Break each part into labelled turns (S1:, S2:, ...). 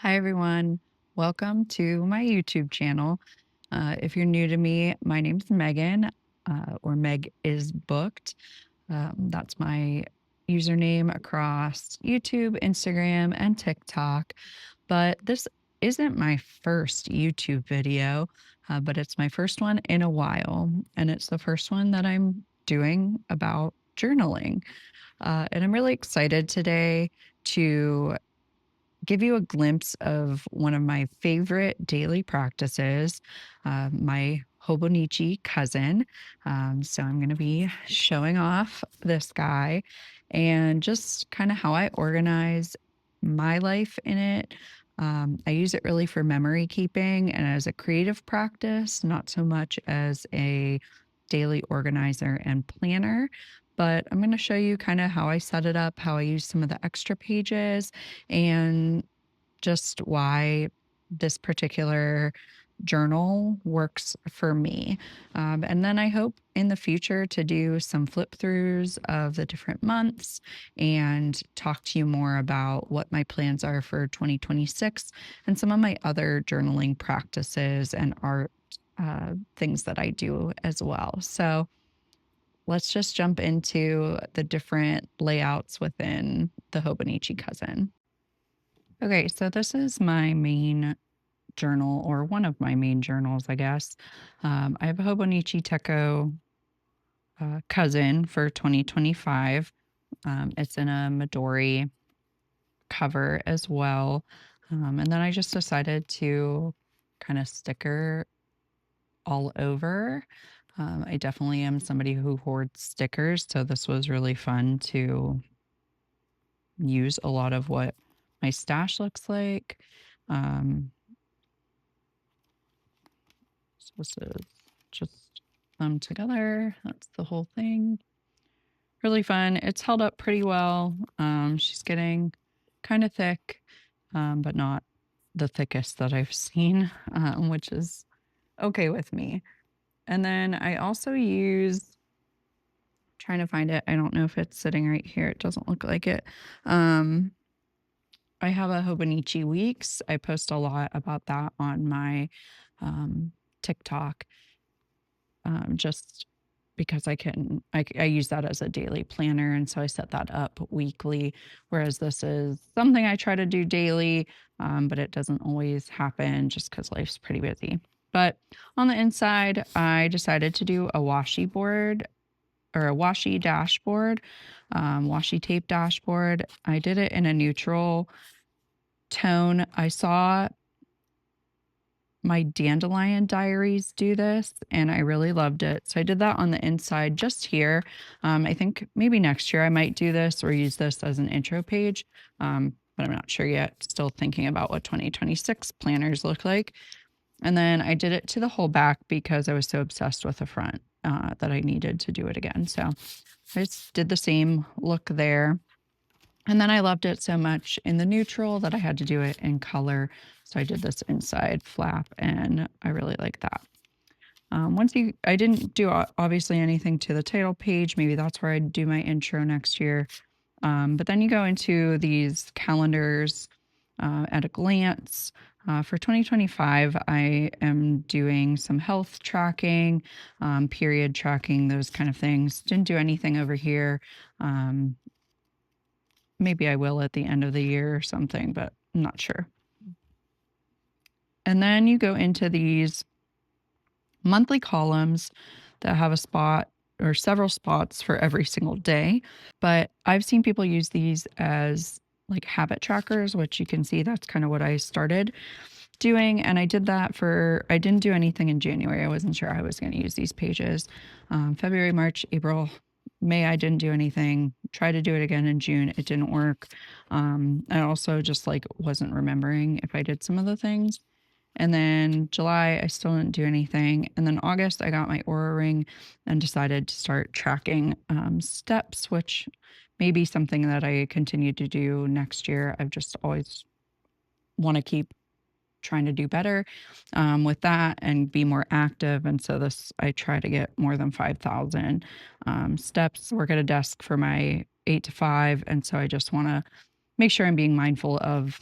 S1: Hi, everyone. Welcome to my YouTube channel. If you're new to me, my name's Megan, or Meg is Booked. That's my username across YouTube, Instagram, and TikTok. But this isn't my first YouTube video, but it's my first one in a while. And it's the first one that I'm doing about journaling. And I'm really excited today to give you a glimpse of one of my favorite daily practices, my Hobonichi Cousin. So I'm going to be showing off this guy and just kind of how I organize my life in it. I use it really for memory keeping and as a creative practice, not so much as a daily organizer and planner. But I'm going to show you kind of how I set it up, how I use some of the extra pages, and just why this particular journal works for me. And then I hope in the future to do some flip throughs of the different months and talk to you more about what my plans are for 2026 and some of my other journaling practices and art things that I do as well. So let's just jump into the different layouts within the Hobonichi Cousin. Okay, so this is my main journal, or one of my main journals, I guess. I have a Hobonichi Techo Cousin for 2025. It's in a Midori cover as well. And then I just decided to kind of sticker all over. I definitely am somebody who hoards stickers, so this was really fun to use a lot of what my stash looks like. Um, So this is just them together. That's the whole thing. Really fun. It's held up pretty well. She's getting kind of thick, but not the thickest that I've seen, which is okay with me. And then I also use, trying to find it. I don't know if it's sitting right here. It doesn't look like it. I have a Hobonichi Weeks. I post a lot about that on my TikTok, just because I use that as a daily planner. And so I set that up weekly, whereas this is something I try to do daily, but it doesn't always happen just because life's pretty busy. But on the inside, I decided to do a washi board or a washi dashboard, washi tape dashboard. I did it in a neutral tone. I saw my dandelion diaries do this and I really loved it. So I did that on the inside just here. I think maybe next year I might do this or use this as an intro page, but I'm not sure yet. Still thinking about what 2026 planners look like. And then I did it to the whole back because I was so obsessed with the front that I needed to do it again. So I just did the same look there. And then I loved it so much in the neutral that I had to do it in color. So I did this inside flap and I really like that. I didn't do obviously anything to the title page. Maybe that's where I'd do my intro next year. But then you go into these calendars at a glance. For 2025, I am doing some health tracking, period tracking, those kind of things. Didn't do anything over here. Maybe I will at the end of the year or something, but I'm not sure. And then you go into these monthly columns that have a spot or several spots for every single day. But I've seen people use these as like habit trackers, which you can see that's kind of what I started doing. And I didn't do anything in January. I wasn't sure I was going to use these pages. February, March, April, May, I didn't do anything. Tried to do it again in June. It didn't work. I also just like wasn't remembering if I did some of the things. And then July, I still didn't do anything. And then August, I got my Aura ring and decided to start tracking steps, which may be something that I continue to do next year. I've just always want to keep trying to do better with that and be more active. And so I try to get more than 5,000 steps. Work at a desk for my 8 to 5. And so I just want to make sure I'm being mindful of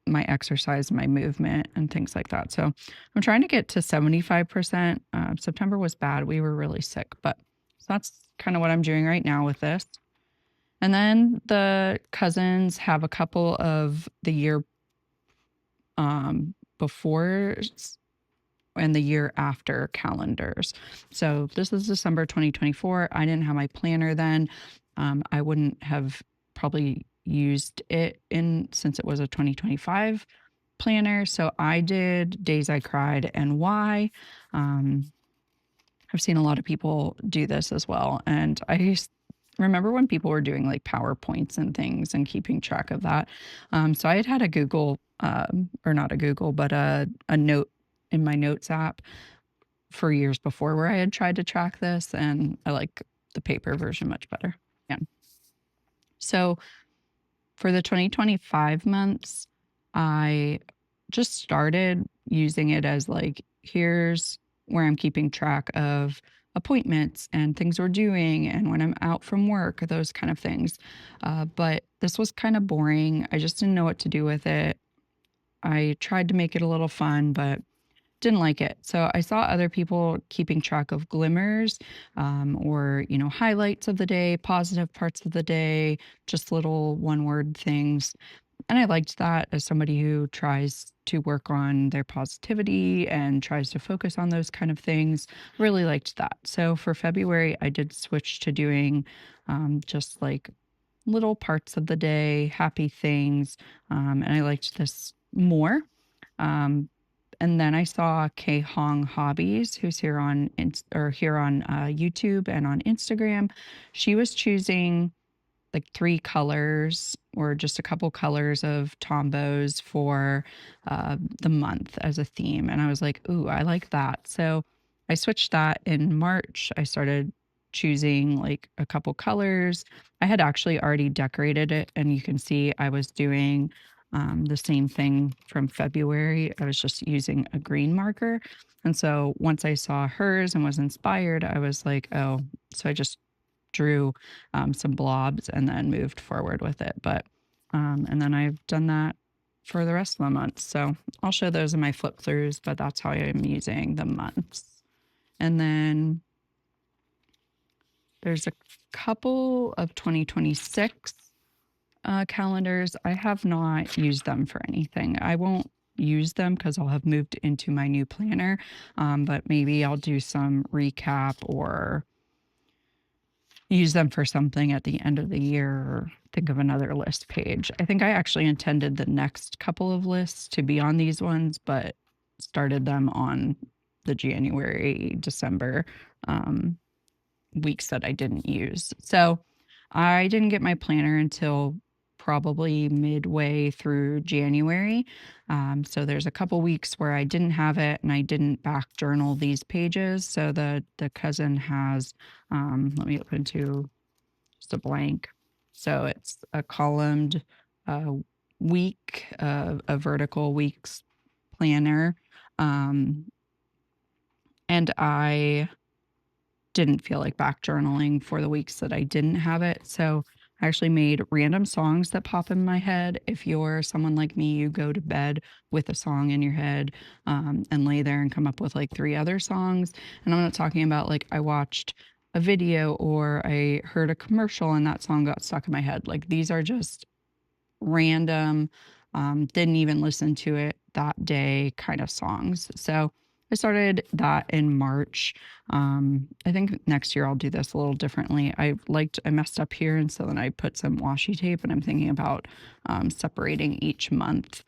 S1: my exercise, my movement, and things like that. So I'm trying to get to 75%. September was bad. We were really sick, but so that's kind of what I'm doing right now with this. And then the cousins have a couple of the year before and the year after calendars. So this is December 2024. I didn't have my planner then. I wouldn't have probably used it in since it was a 2025 planner. So I did Days I Cried and Why. I've seen a lot of people do this as well. And remember when people were doing like PowerPoints and things and keeping track of that. So I had a Google, or not a Google, but a note in my notes app for years before where I had tried to track this, and I like the paper version much better. Yeah. So for the 2025 months, I just started using it as like, here's where I'm keeping track of appointments and things we're doing and when I'm out from work, those kind of things. But this was kind of boring. I just didn't know what to do with it. I tried to make it a little fun, but didn't like it. So I saw other people keeping track of glimmers, or, highlights of the day, positive parts of the day, just little one word things. And I liked that as somebody who tries to work on their positivity and tries to focus on those kind of things. Really liked that. So for February, I did switch to doing just like little parts of the day, happy things. And I liked this more. Um, and then I saw Kay Hong Hobbies, who's here on YouTube and on Instagram. She was choosing like 3 colors or just a couple colors of Tombos for the month as a theme. And I was like, ooh, I like that. So I switched that in March. I started choosing like a couple colors. I had actually already decorated it, and you can see I was doing the same thing from February. I was just using a green marker. And so once I saw hers and was inspired, I was like, oh, so I just drew some blobs and then moved forward with it. But and then I've done that for the rest of the months. So I'll show those in my flip throughs, but that's how I'm using the months. And then there's a couple of 2026 calendars. I have not used them for anything. I won't use them because I'll have moved into my new planner, but maybe I'll do some recap or use them for something at the end of the year or think of another list page. I think I actually intended the next couple of lists to be on these ones, but started them on the January, December weeks that I didn't use. So I didn't get my planner until probably midway through January. So there's a couple weeks where I didn't have it and I didn't back journal these pages. So the cousin has, let me open to just a blank. So it's a columned uh, week, a vertical weeks planner. Um, and I didn't feel like back journaling for the weeks that I didn't have it. So I actually made random songs that pop in my head. If you're someone like me, you go to bed with a song in your head, and lay there and come up with like 3 other songs. And I'm not talking about like I watched a video or I heard a commercial and that song got stuck in my head. Like these are just random, didn't even listen to it that day kind of songs. So I started that in March. I think next year I'll do this a little differently. I messed up here, and so then I put some washi tape, and I'm thinking about separating each month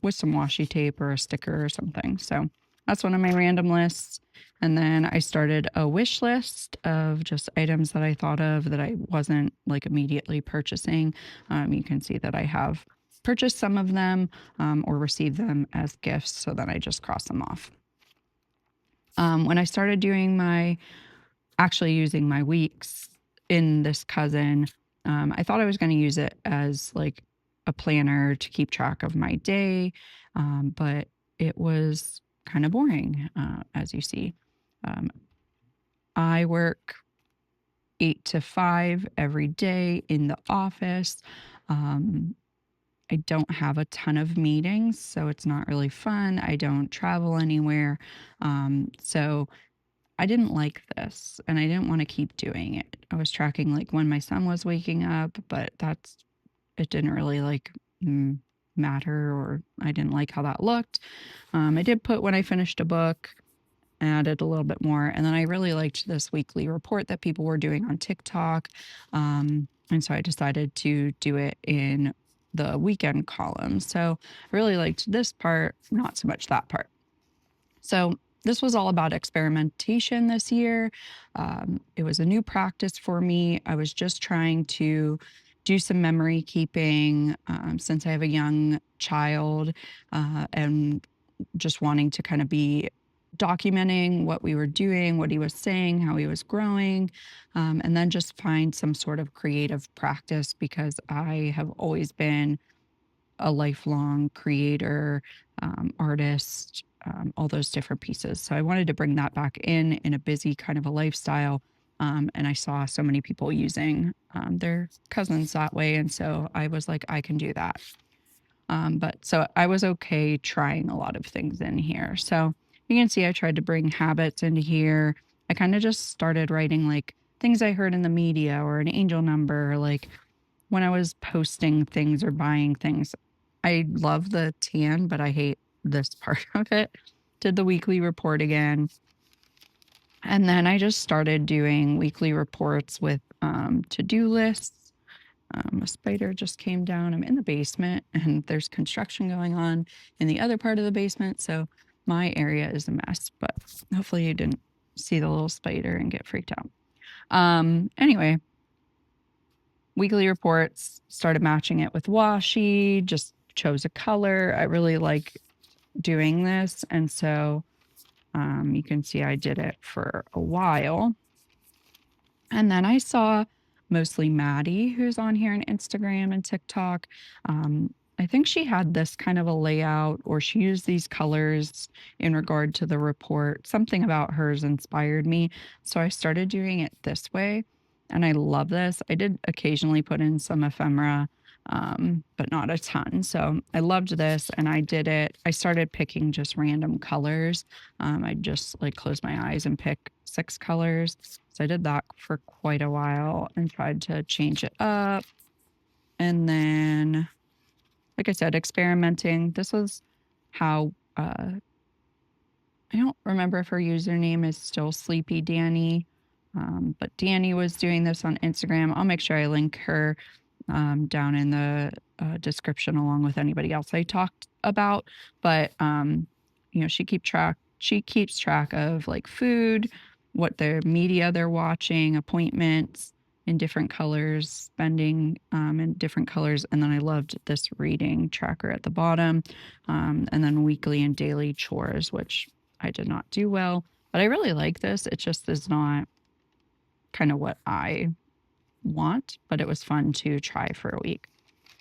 S1: with some washi tape or a sticker or something. So that's one of my random lists. And then I started a wish list of just items that I thought of that I wasn't like immediately purchasing. You can see that I have purchased some of them, or received them as gifts, so then I just cross them off. When I started actually using my weeks in this cousin, I thought I was going to use it as like a planner to keep track of my day, but it was kind of boring, as you see. Um, I work 8 to 5 every day in the office. Um, I don't have a ton of meetings, so it's not really fun. I don't travel anywhere. So I didn't like this and I didn't want to keep doing it. I was tracking like when my son was waking up, but it didn't really like mm, matter, or I didn't like how that looked. I did put when I finished a book, added a little bit more. And then I really liked this weekly report that people were doing on TikTok. And so I decided to do it in the weekend column. So I really liked this part, not so much that part. So this was all about experimentation this year. It was a new practice for me. I was just trying to do some memory keeping since I have a young child, and just wanting to kind of be documenting what we were doing, what he was saying, how he was growing, and then just find some sort of creative practice because I have always been a lifelong creator, artist, all those different pieces. So I wanted to bring that back in a busy kind of a lifestyle. And I saw so many people using their cousins that way. And so I was like, I can do that. But so I was okay trying a lot of things in here. So you can see I tried to bring habits into here. I kind of just started writing like things I heard in the media or an angel number, like when I was posting things or buying things. I love the tan, but I hate this part of it. Did the weekly report again. And then I just started doing weekly reports with to-do lists. A spider just came down. I'm in the basement and there's construction going on in the other part of the basement. So my area is a mess, but hopefully you didn't see the little spider and get freaked out. Anyway, weekly reports, started matching it with washi, just chose a color. I really like doing this. And so you can see I did it for a while. And then I saw mostly Maddie, who's on here on Instagram and TikTok. I think she had this kind of a layout, or she used these colors in regard to the report. Something about hers inspired me. So I started doing it this way. And I love this. I did occasionally put in some ephemera, but not a ton. So I loved this and I did it. I started picking just random colors. I just like close my eyes and pick 6 colors. So I did that for quite a while and tried to change it up. And then, like I said, experimenting. This was how I don't remember if her username is still Sleepy Dani, but Dani was doing this on Instagram. I'll make sure I link her down in the description along with anybody else I talked about. But she keeps track of like food, what their media they're watching, appointments in different colors, spending in different colors. And then I loved this reading tracker at the bottom, and then weekly and daily chores, which I did not do well, but I really like this. It just is not kind of what I want, but it was fun to try for a week.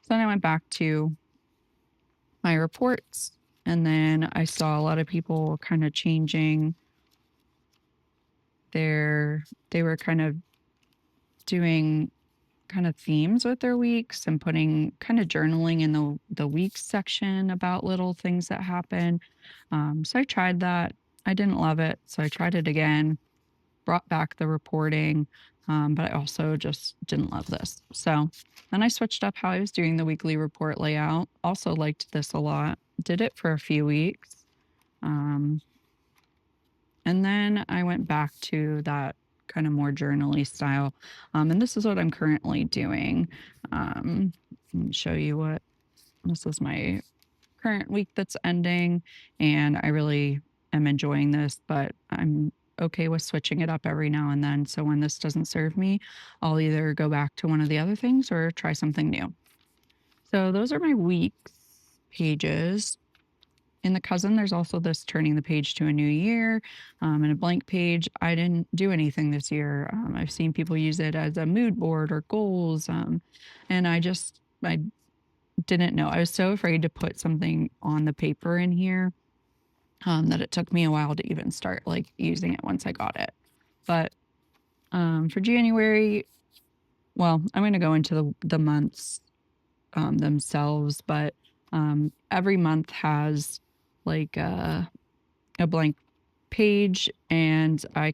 S1: So then I went back to my reports, and then I saw a lot of people kind of changing they were kind of doing kind of themes with their weeks and putting kind of journaling in the weeks section about little things that happen. So I tried that. I didn't love it. So I tried it again, brought back the reporting, but I also just didn't love this. So then I switched up how I was doing the weekly report layout. Also liked this a lot. Did it for a few weeks. And then I went back to that kind of more journally style. And this is what I'm currently doing. Let me show you what this is my current week that's ending. And I really am enjoying this, but I'm okay with switching it up every now and then. So when this doesn't serve me, I'll either go back to one of the other things or try something new. So those are my weeks pages. In the cousin, there's also this turning the page to a new year, and a blank page. I didn't do anything this year. I've seen people use it as a mood board or goals, and I didn't know. I was so afraid to put something on the paper in here, that it took me a while to even start like using it once I got it. But for January, well, I'm going to go into the months themselves, but every month has like a blank page, and I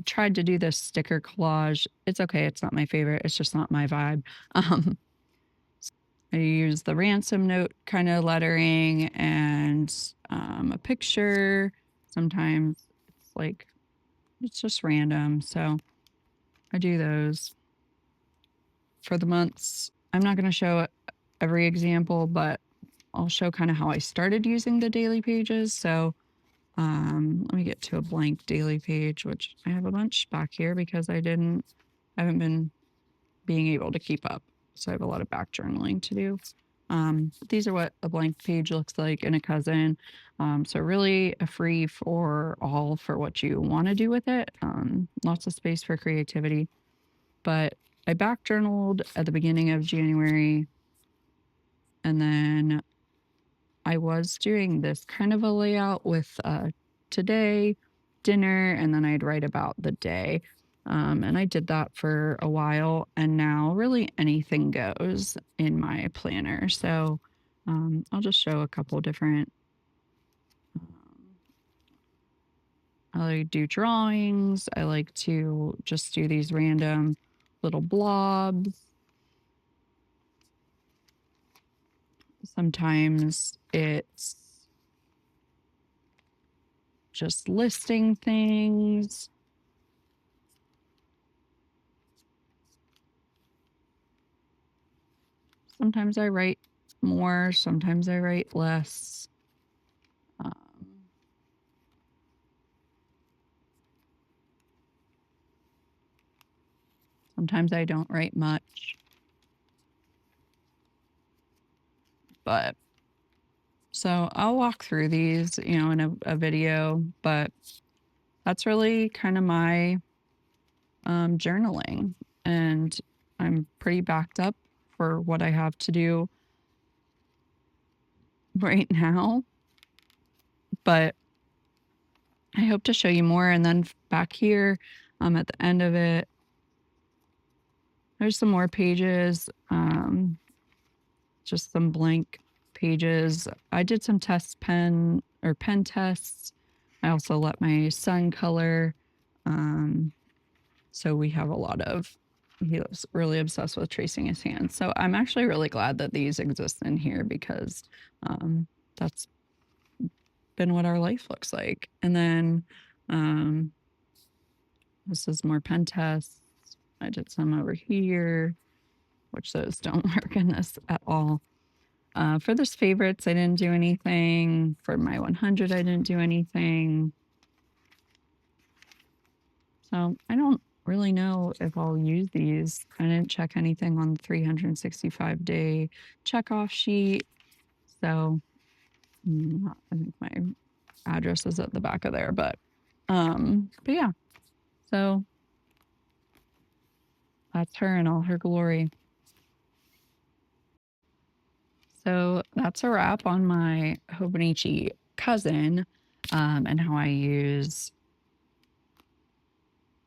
S1: tried to do this sticker collage. It's okay. It's not my favorite. It's just not my vibe. Um, I use the ransom note kind of lettering and a picture. Sometimes it's like it's just random. So I do those for the months. I'm not going to show every example, but I'll show kind of how I started using the daily pages. So let me get to a blank daily page, which I have a bunch back here because I haven't been being able to keep up. So I have a lot of back journaling to do. These are what a blank page looks like in a cousin. So really a free for all for what you want to do with it. Lots of space for creativity. But I back journaled at the beginning of January, and then I was doing this kind of a layout with today, dinner, and then I'd write about the day. And I did that for a while, and now really anything goes in my planner. So I'll just show a couple different. I like to do drawings. I like to just do these random little blobs. Sometimes it's just listing things. Sometimes I write more, sometimes I write less. Um, Sometimes I don't write much. But so I'll walk through these, in a video, but that's really kind of my journaling. And I'm pretty backed up for what I have to do right now. But I hope to show you more. And then back here at the end of it, there's some more pages, just some blank pages. I did some pen tests. I also let my son color. So we have he was really obsessed with tracing his hands. So I'm actually really glad that these exist in here because that's been what our life looks like. And then this is more pen tests. I did some over here, which those don't work in this at all. For this favorites, I didn't do anything. For my 100, I didn't do anything. So I don't really know if I'll use these. I didn't check anything on the 365-day checkoff sheet. So I think my address is at the back of there, but yeah. So that's her in all her glory. So that's a wrap on my Hobonichi cousin and how I use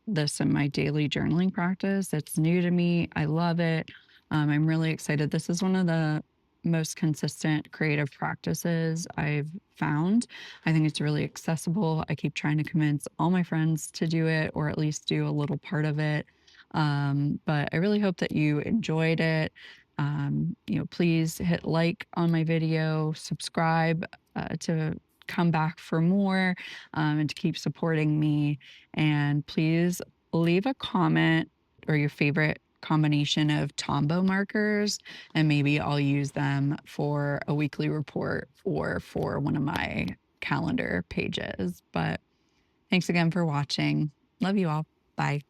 S1: this in my daily journaling practice. It's new to me. I love it. I'm really excited. This is one of the most consistent creative practices I've found. I think it's really accessible. I keep trying to convince all my friends to do it or at least do a little part of it. But I really hope that you enjoyed it. Please hit like on my video, subscribe to come back for more and to keep supporting me. And please leave a comment or your favorite combination of Tombow markers, and maybe I'll use them for a weekly report or for one of my calendar pages. But thanks again for watching. Love you all. Bye.